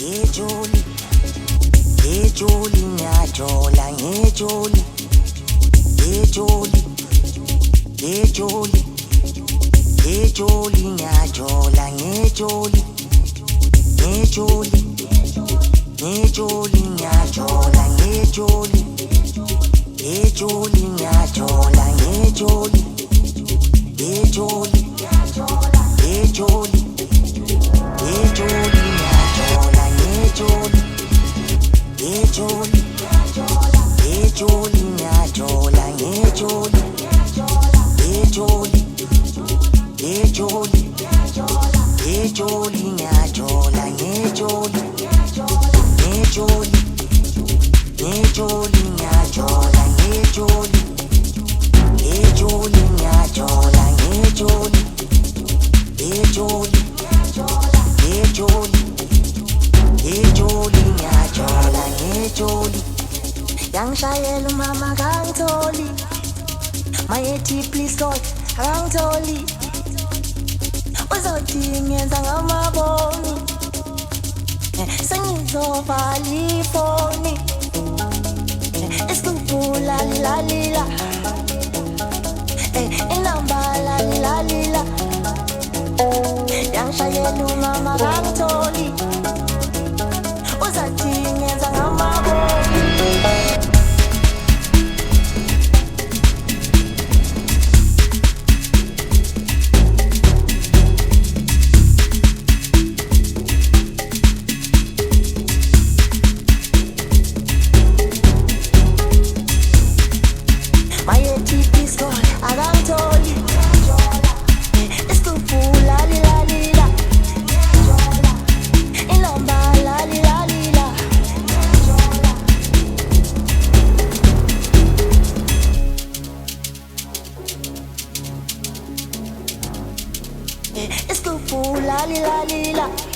ngejoli, ngejoli ngiyajola ngejoli, ngejoli, ngejoli, ngejoli ngiyajola ngejoli, ngejoli, ngejoli ngiyajola ngejoli, ngejoli ngiyajola ngejoli, ngejoli, ngejoli, ngejoli ngiyajola ngejoli, ngejoli, ngejoli ngiyajola ngejoli, ngejoli, ngejoli, ngejoli ngiyajola ngejoli, ngejoli, ngejoli ngiyajola ngejoli, ngejoli ngiyajola ngejoli, ngejoli, ngejoli, ngejoli ngiyajola ngejoli. Yangishayela umama kangitholi, mayethi please God akangitholi, uzothi ngenza ngamaboni, sengizovala ifoni, isigubhu lalilalila, inamba lalilalila. Yangishayela umama kangitholi, uzothi ngenza ngamaboni. It's good for la li la li la.